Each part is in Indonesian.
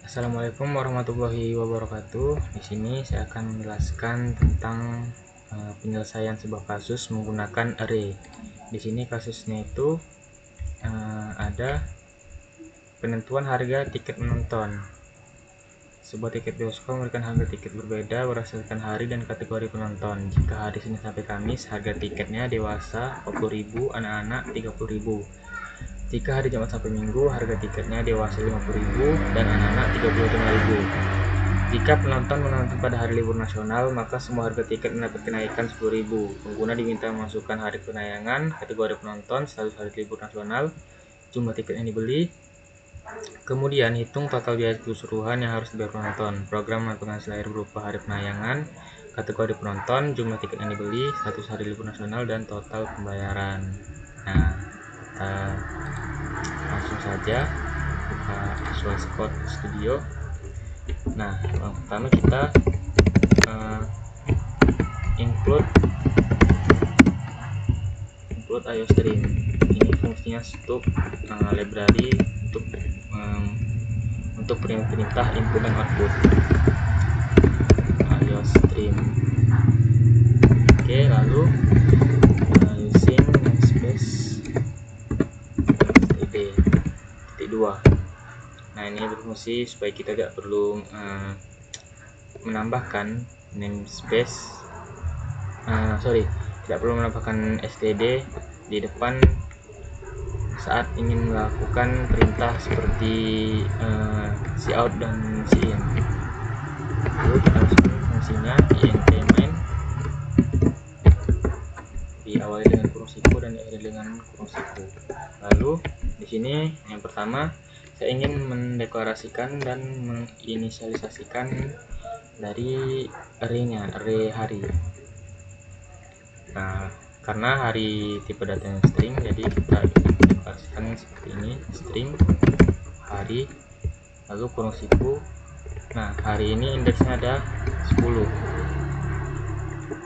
Assalamualaikum warahmatullahi wabarakatuh. Di sini saya akan menjelaskan tentang penyelesaian sebuah kasus menggunakan array. Di sini kasusnya itu ada penentuan harga tiket menonton. Sebuah tiket bioskop memberikan harga tiket berbeda berdasarkan hari dan kategori penonton. Jika hari Senin sampai Kamis, harga tiketnya dewasa 40.000, anak-anak 30.000. Jika hari Jumat sampai Minggu, harga tiketnya dewasa 50.000 dan anak-anak 35.000. Jika penonton menonton pada hari libur nasional, maka semua harga tiket mendapat kenaikan 10.000. Pengguna diminta memasukkan hari penayangan, kategori penonton, status hari libur nasional, jumlah tiket yang dibeli, kemudian hitung total biaya keseluruhan yang harus dibayar penonton. Program menentukan hasil akhir berupa hari penayangan, kategori penonton, jumlah tiket yang dibeli, status hari libur nasional, dan total pembayaran. Nah, kita langsung saja buka Visual Studio. Nah, yang pertama kita include IOStream. Ini fungsinya untuk library untuk perintah input dan output IOStream. Oke, lalu using namespace std 2. Nah, ini berfungsi supaya kita tidak perlu menambahkan namespace, tidak perlu menambahkan std di depan saat ingin melakukan perintah seperti cout dan cin. Lalu kita masukkan fungsinya int main, diawali dengan kurung siku dan diakhiri dengan kurung siku. Lalu di sini yang pertama saya ingin mendeklarasikan dan menginisialisasikan dari array hari. Nah, karena hari tipe datanya string, jadi kita deklarasikan seperti ini, string hari, lalu kurung siku. Nah, hari ini indeksnya ada 10.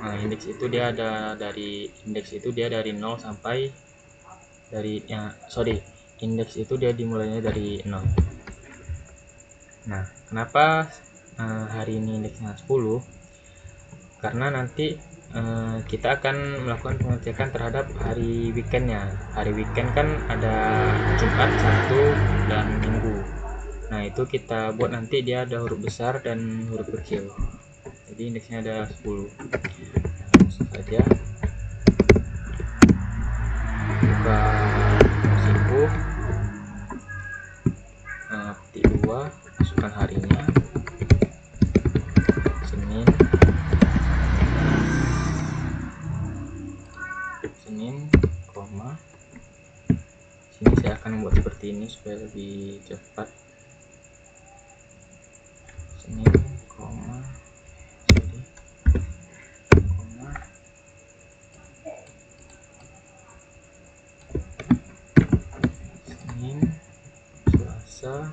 Nah, indeks itu dia dari 0 sampai indeks itu dia dimulainya dari 0. Nah, kenapa hari ini indeksnya 10? Karena nanti kita akan melakukan pengecekan terhadap hari weekendnya. Hari weekend kan ada Jumat, Sabtu, dan Minggu. Nah, itu kita buat nanti dia ada huruf besar dan huruf kecil. Jadi indeksnya ada 10. Langsung saja buka siku, petik 2, masukkan harinya Senin, sini saya akan membuat seperti ini supaya lebih cepat. Senin, Selasa,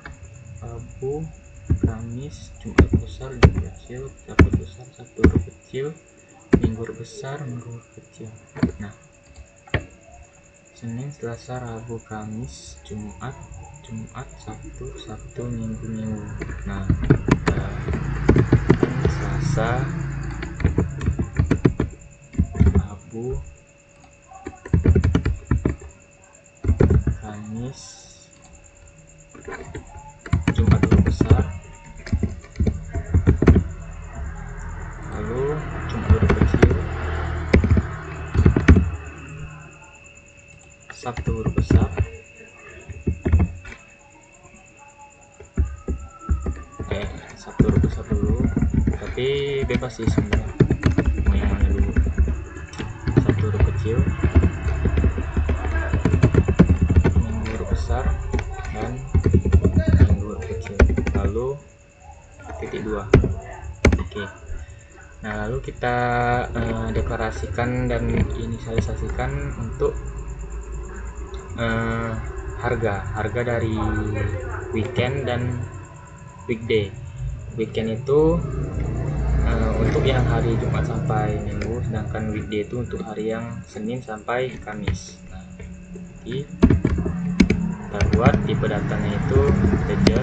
Rabu, Kamis, Jumat besar, Jumat kecil, Sabtu besar, Sabtu kecil, Minggu besar, Minggu kecil. Nah, Senin, Selasa, Rabu, Kamis, Jumat, Sabtu, Minggu. Nah, Selasa, Rabu, Kamis, Jumat besar, lalu Jumat kecil, Sabtu besar, Sabtu besar dulu, tapi bebas sih sebenarnya mau yang mana dulu. Sabtu kecil, Minggu besar, dan Minggu kecil, lalu titik 2. Oke. Nah, lalu kita deklarasikan dan inisialisasikan untuk harga dari weekend dan weekday. Weekend itu untuk yang hari Jumat sampai Minggu, sedangkan weekday itu untuk hari yang Senin sampai Kamis. Nah, jadi kita buat tipe datanya itu integer,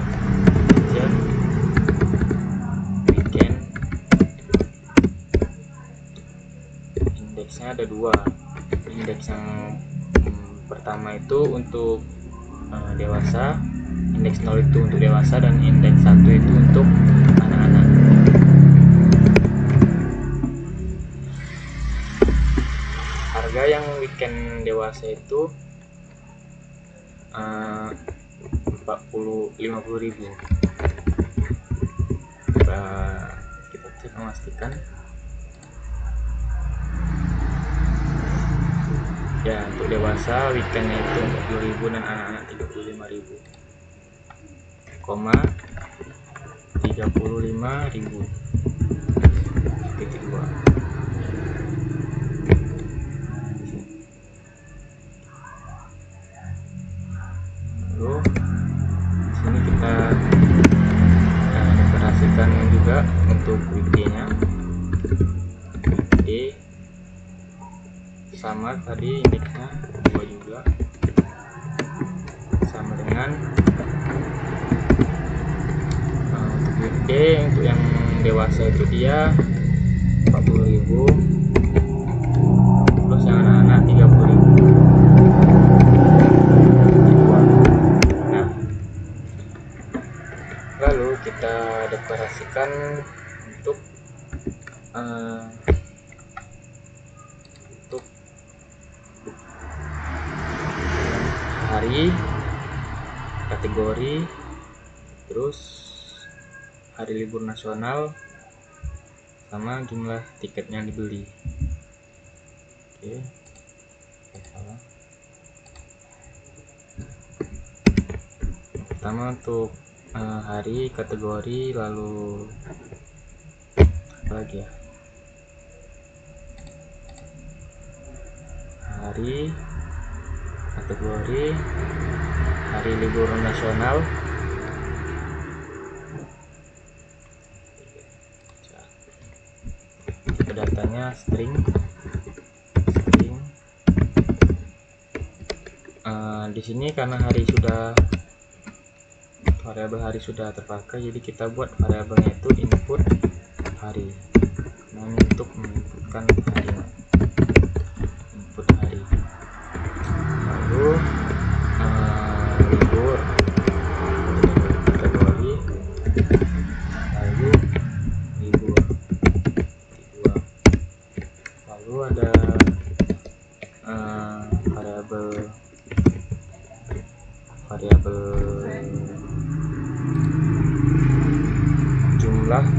ada dua. Indeks yang pertama itu untuk dewasa, indeks 0 itu untuk dewasa, dan indeks 1 itu untuk anak-anak. Harga yang weekend dewasa itu 50.000. Kita cek memastikan. Ya, untuk dewasa weekendnya itu 40.000 dan anak-anak 35.000. 35.000 titik 2. Lalu sini kita deklarasikan juga untuk weekday-nya. Weekday sama tadi indeksnya 2 juga, sama dengan untuk weekday. Untuk yang dewasa itu dia 40.000, terus yang anak-anak 30.000. Nah, lalu kita deklarasikan untuk hari, kategori, terus hari libur nasional, sama jumlah tiket yang dibeli. Oke, salah. Pertama untuk hari, kategori, lalu apa lagi ya, hari, kategori, hari libur nasional, datanya string. Di sini karena variabel hari sudah terpakai, jadi kita buat variabelnya itu input hari. Nah, untuk menginputkan hari, input hari. Lalu libur, kategori, lalu libur 2. Lalu ada variabel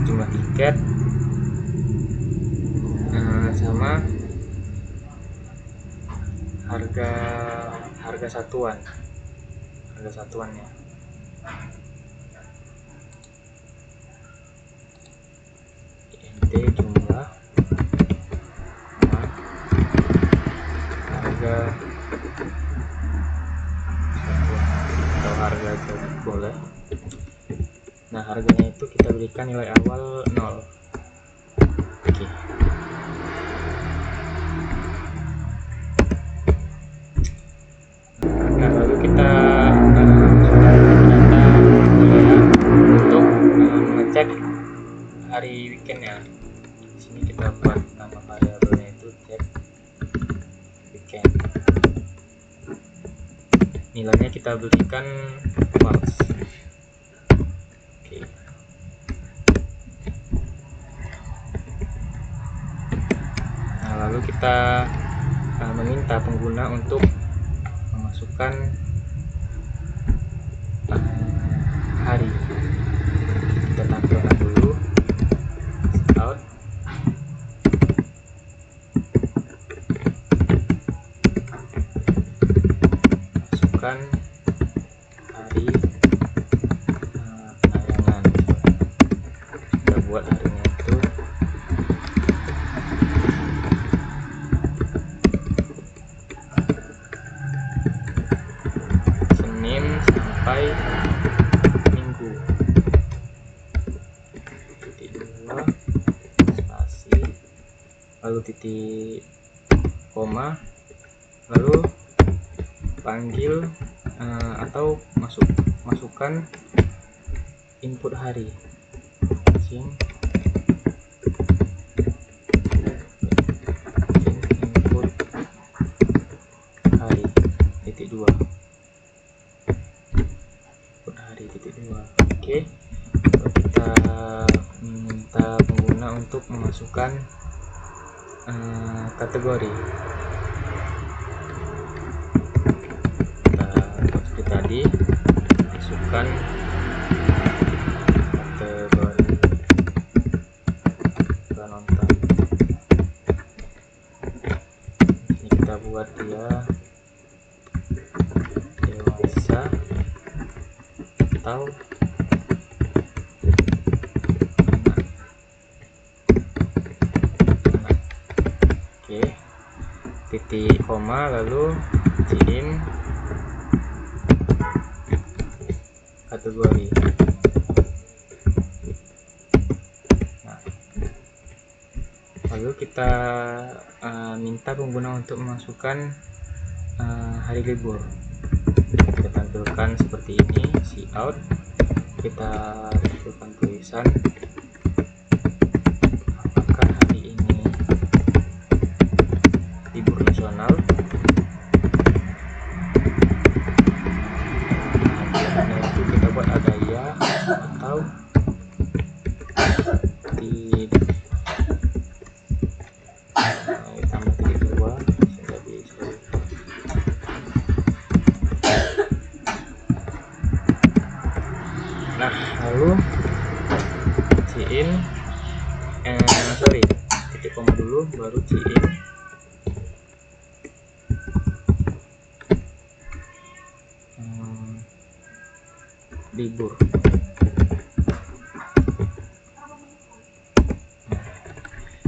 jumlah tiket, sama harga satuannya. int jumlah sama harga atau harga aja boleh. Nah, harganya itu kita berikan nilai awal 0. Oke. Nah, lalu kita data untuk mengecek hari weekendnya. Di sini kita buat nama variabelnya itu check weekend. Nilainya kita berikan false. Oke. Nah, lalu kita meminta pengguna untuk memasukkan hari. Kita tampilkan dulu out. Masukkan hari tayangan. Kita buat harinya itu Senin sampai Minggu. Titik 2 spasi, lalu titik koma, lalu panggil atau masukkan input hari. Input hari titik 2. Oke, kita minta pengguna untuk memasukkan kategori. Kita seperti tadi, masukkan kategori penonton. Ini kita buat dia dewasa atau anak. Oke, titik koma, lalu cin kategori. Nah, lalu kita minta pengguna untuk memasukkan hari libur. Kita tampilkan seperti ini, cout. Kita tampilkan tulisan apakah hari ini libur nasional. Itu kita buat ada ya atau tidak. Tambah titik 2 jadi nah, lalu cin titik koma dulu, baru cin libur.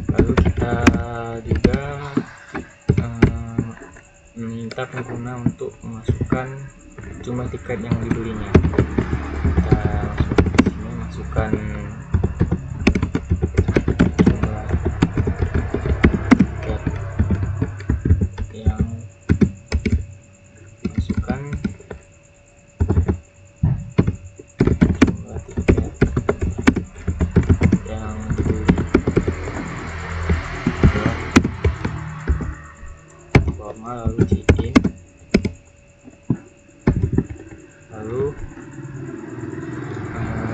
Lalu kita juga meminta pengguna untuk memasukkan jumlah tiket yang dibelinya. Kita masukkan jumlah tiket yang masukkan jumlah tiket yang dibeli. Lalu cin, lalu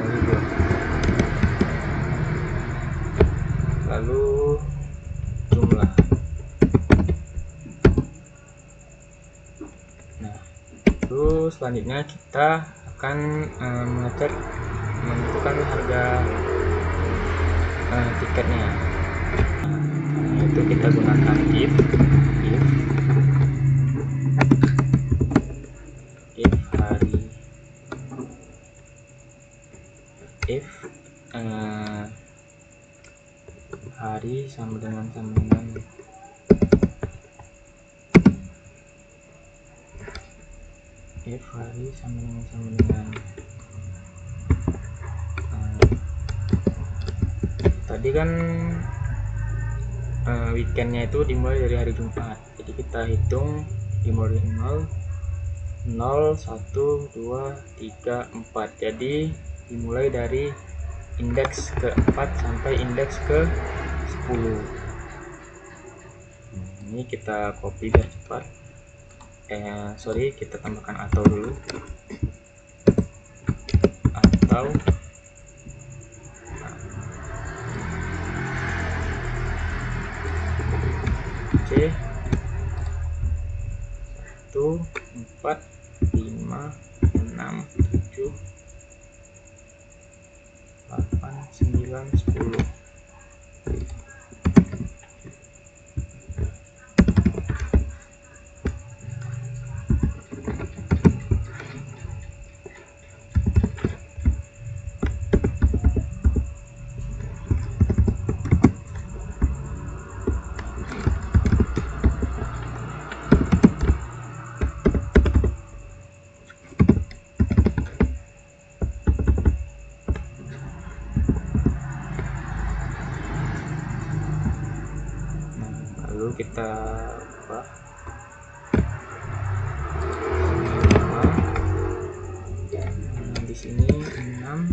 libur, lalu jumlah. Nah, lalu selanjutnya kita akan mengecek menentukan harga tiketnya. Itu kita gunakan if hari sama dengan if hari sama dengan tadi kan weekendnya itu dimulai dari hari Jumat, jadi kita hitung dimulai dari 0, 1, 2, 3, 4. Jadi dimulai dari indeks ke-4 sampai indeks ke-10. Ini kita copy biar cepat. Kita tambahkan atau dulu. Atau C 1, 4, 5, 6, 7, 8, 9, 10. Lalu kita ubah di sini 6,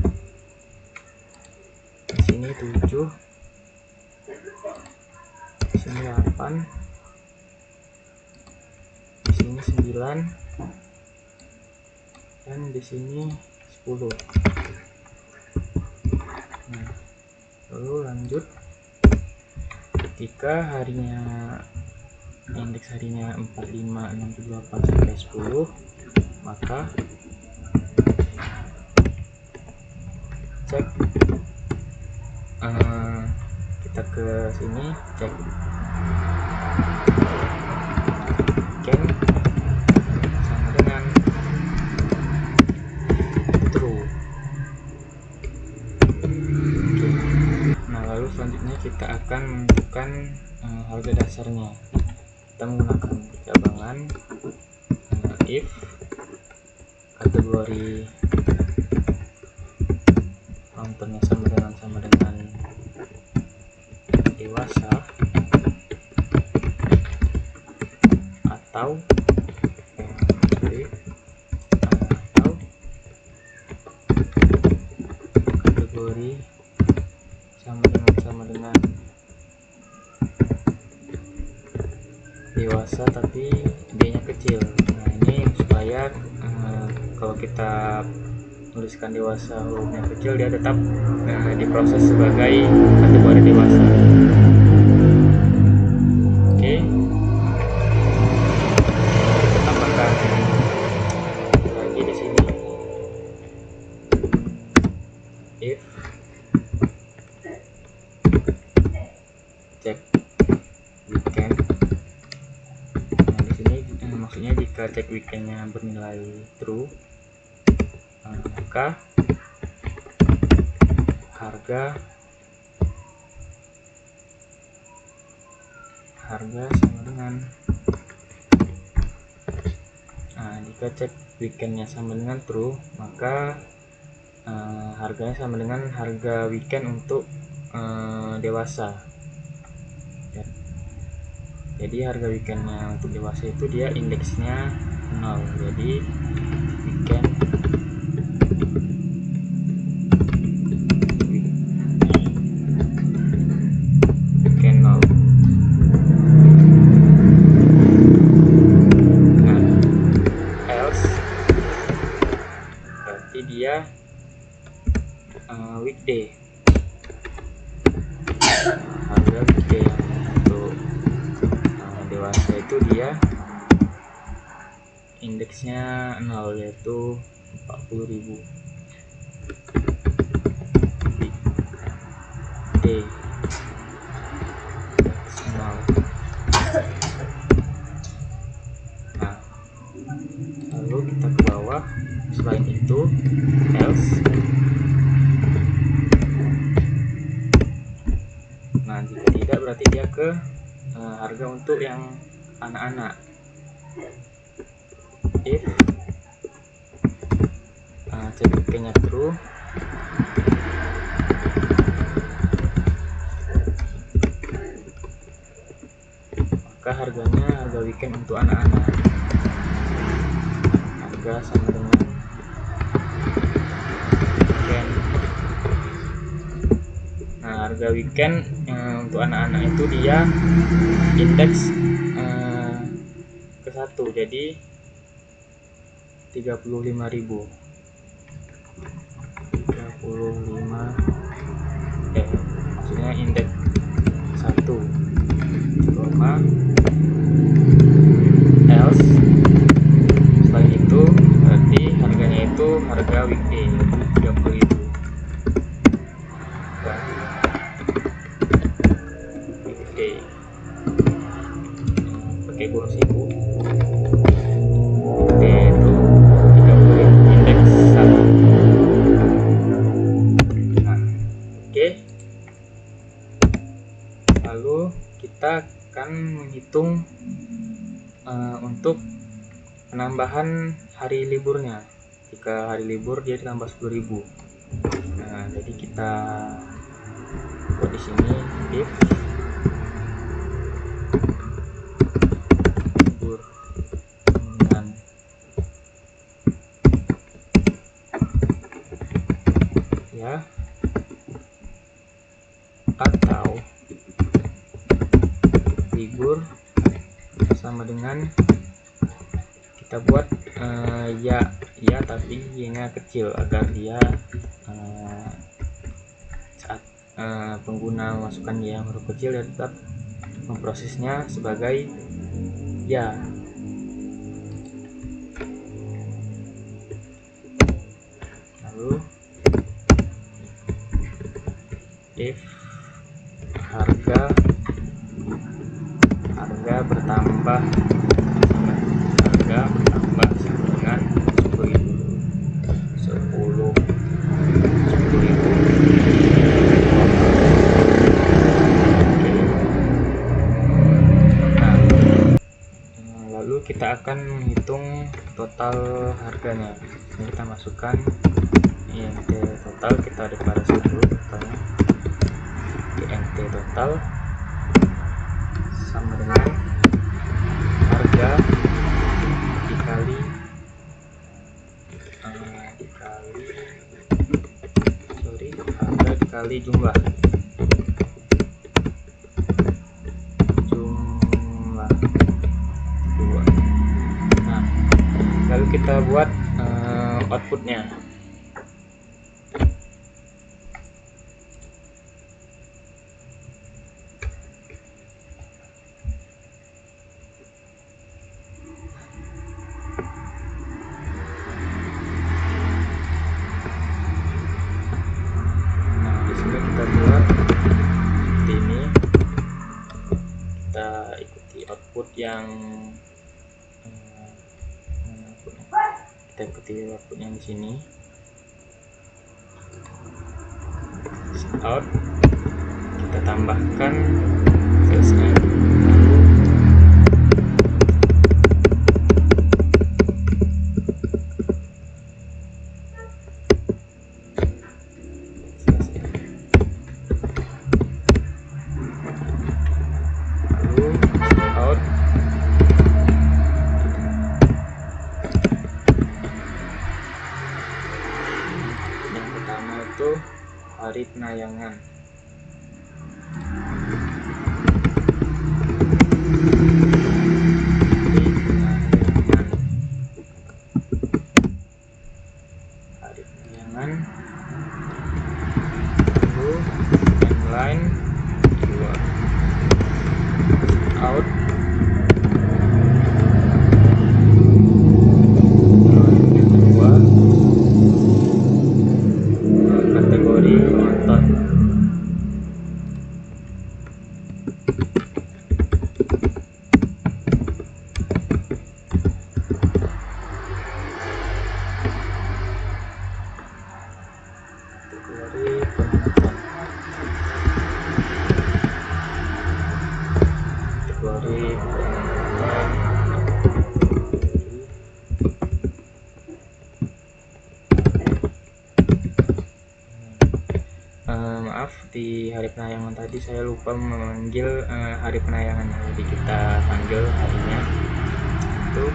di sini 7, di sini 8, di sini 9, dan di sini 10. Nah, lalu lanjut, ketika harinya indeks harinya 45, 68 sampai 10, maka cek kita ke sini, cek weekend sama dengan true. Nah, lalu selanjutnya kita akan menentukan harga dasarnya. Kita menggunakan cabangan if kategori nontonnya sama dengan dewasa atau kategori sama dengan dewasa tapi D-nya kecil. Nah, ini supaya kalau kita tuliskan dewasa hurufnya kecil, dia tetap diproses sebagai kategori dewasa. Oke, tambahkan lagi di sini if cek weekend. Nah, di sini maksudnya jika cek weekendnya bernilai true, maka harga sama dengan, jika cek weekendnya sama dengan true, maka harganya sama dengan harga weekend untuk dewasa. Jadi harga weekendnya untuk dewasa itu dia indeksnya 0, jadi weekend 0. Nah, else berarti dia weekday. Harga weekday untuk dewasa itu dia indeksnya 0, yaitu 40.000. Weekday 0. Nah, lalu kita ke bawah. Selain itu else. Nah, jika tidak berarti dia ke harga untuk yang anak-anak. If cek weekendnya true, maka harganya harga weekend untuk anak-anak. Harga sama dengan weekend. Nah, harga weekend untuk anak-anak itu dia indeks ke 1, jadi 35.000. Maksudnya indeks 1, else. Selain itu berarti harganya itu harga weekday 30.000. Weekday pakai kurung siku. Weekday itu 30 indeks 1. Nah, oke. Lalu kita akan menghitung untuk penambahan hari liburnya. Jika hari libur dia ditambah 10.000. Nah, jadi kita buat di sini if libur dengan ya atau libur sama dengan kita buat ya, tapi y-nya kecil agar dia saat pengguna memasukkan y yang huruf kecil ya tetap memprosesnya sebagai ya. Lalu if harga bertambah sama dengan 10.000. Lalu kita akan menghitung total harganya. Ini kita masukkan INT total, kita deklarasi dulu totalnya. INT total sama dengan harga dikali harga dikali jumlah 2. Nah, lalu kita buat outputnya. Kita ikuti output yang di sini. Out, kita tambahkan selesai. Hari penayangan. Lalu inline 2 out kategori penonton. Maaf, di hari penayangan tadi saya lupa memanggil hari penayangan, jadi kita panggil harinya itu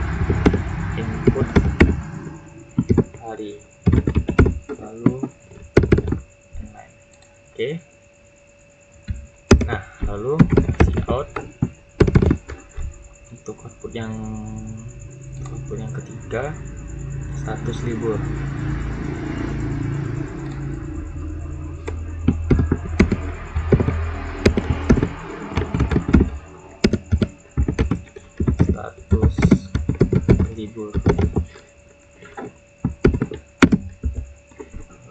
input hari, lalu inline. Oke. Nah, lalu out untuk output yang ketiga, status libur.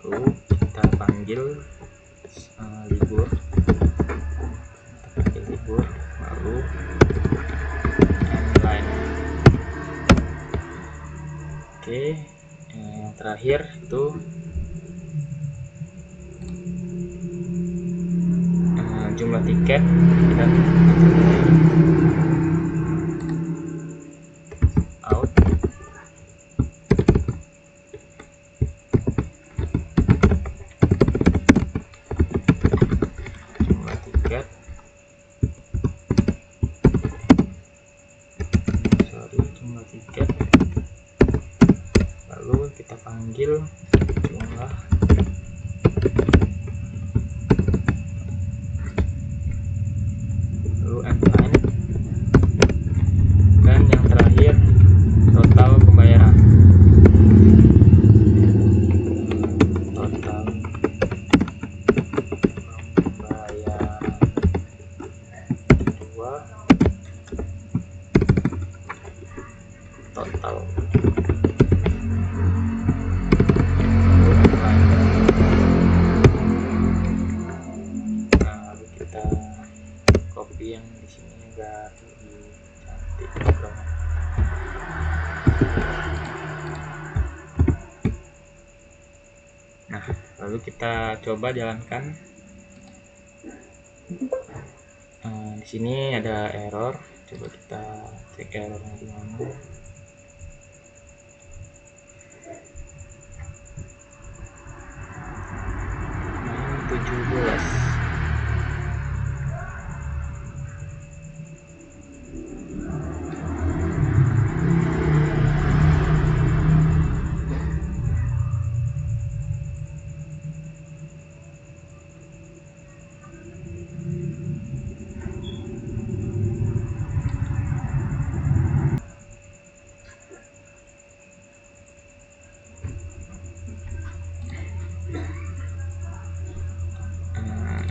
Lalu kita panggil libur, lalu inline. Oke, yang terakhir itu jumlah tiket. Kita out jumlah tiket, lalu kita panggil jumlah lalu inline lalu kita coba jalankan. Di sini ada error, coba kita cek errornya di mana. Main 17.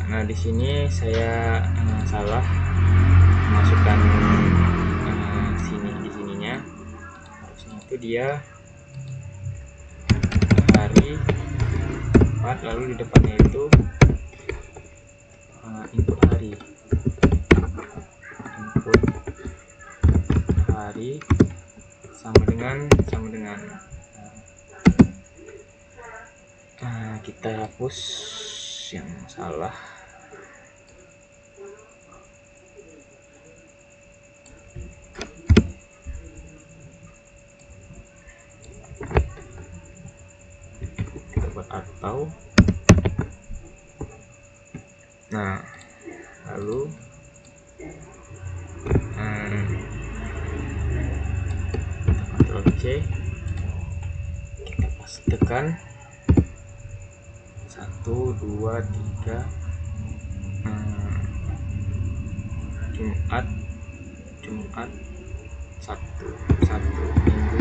Nah, di sini saya salah masukkan di sininya. Harusnya itu dia hari 4, lalu di depannya itu input hari. Input hari sama dengan kita hapus yang salah. Kita buat atau lalu Ctrl C, kita pastekan 1, 2, 3 Jumat 1 Minggu.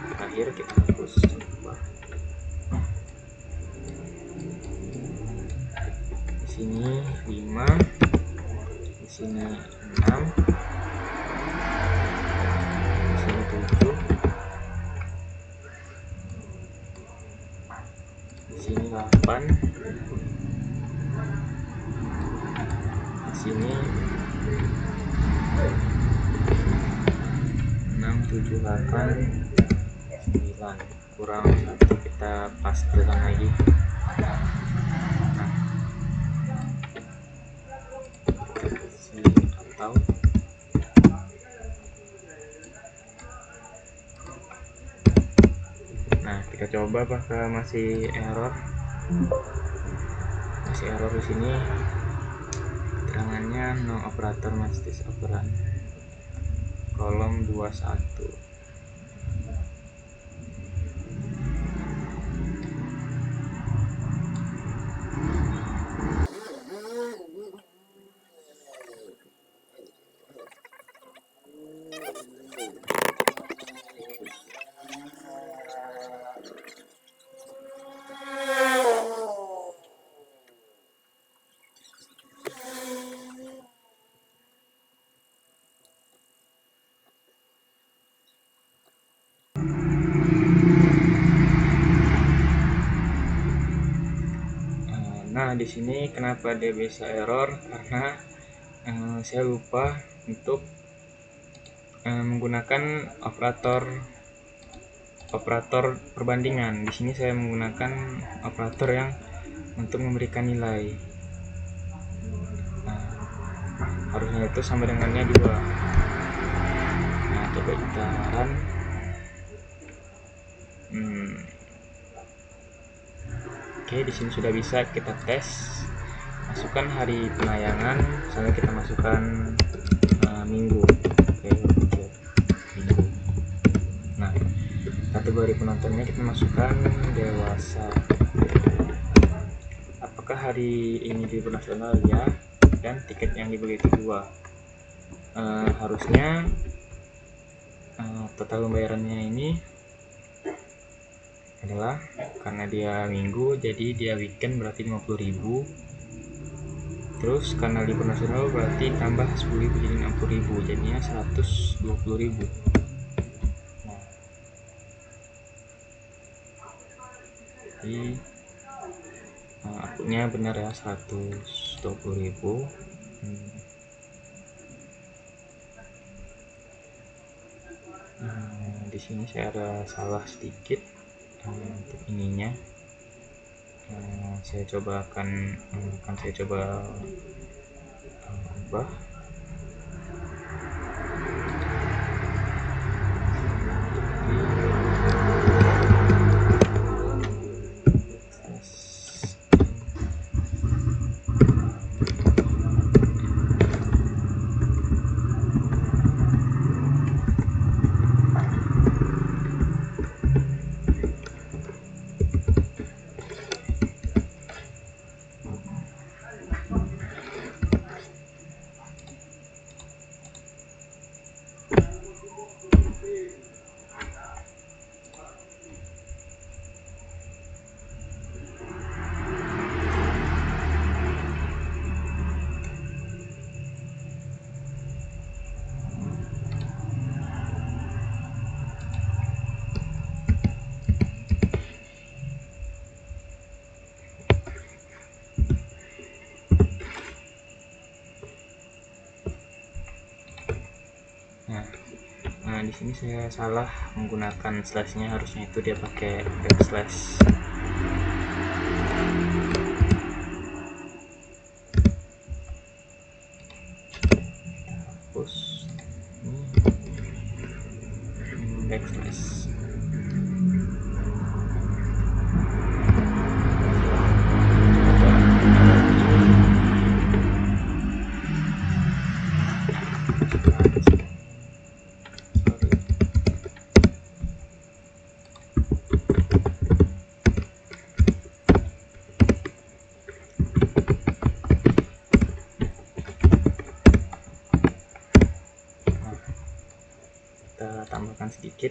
Terakhir kita hapus. Coba di sini 5, di sini 6, di sini 7, di sini 8, di sini 6, 7, 8, 9, kurang 1, kita pastekan lagi. Atau kita coba apakah masih error. Di sini keterangannya no operator match this operand, kolom 21. Nah, di sini kenapa dia bisa error, karena saya lupa untuk menggunakan operator perbandingan. Di sini saya menggunakan operator yang untuk memberikan nilai. Harusnya itu sama dengannya 2. Nah, coba kita run. Oke, di sini sudah bisa kita tes. Masukkan hari penayangan, misalnya kita masukkan minggu. Oke, minggu. Nah, kategori penontonnya kita masukkan dewasa. Apakah hari ini libur nasional? Ya. Dan tiket yang dibeli itu 2. Harusnya total pembayarannya ini adalah, karena dia minggu jadi dia weekend berarti 50.000, terus karena libur nasional berarti tambah 10.000 jadi 60.000, jadinya 120.000. Jadi akunnya benar ya, 120.000. Di sini saya ada salah sedikit. untuk ininya saya coba akan saya coba ubah. Nah, di sini saya salah menggunakan slashnya, harusnya itu dia pakai backslash. Hapus backslash. Kita tambahkan sedikit.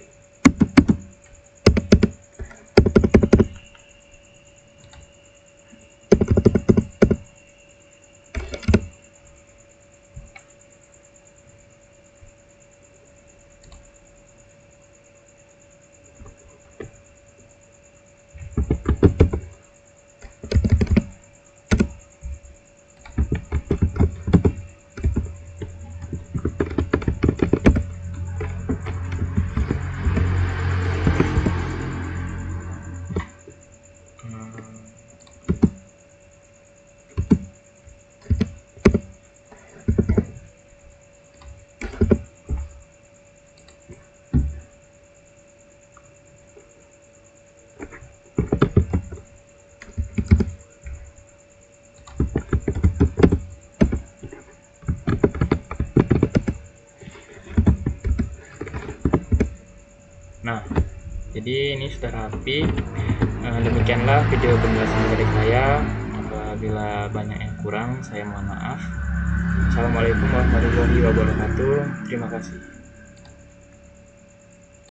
Nah, jadi ini sudah rapi. Demikianlah video penjelasan dari saya. Apabila banyak yang kurang, saya mohon maaf. Assalamualaikum warahmatullahi wabarakatuh. Terima kasih.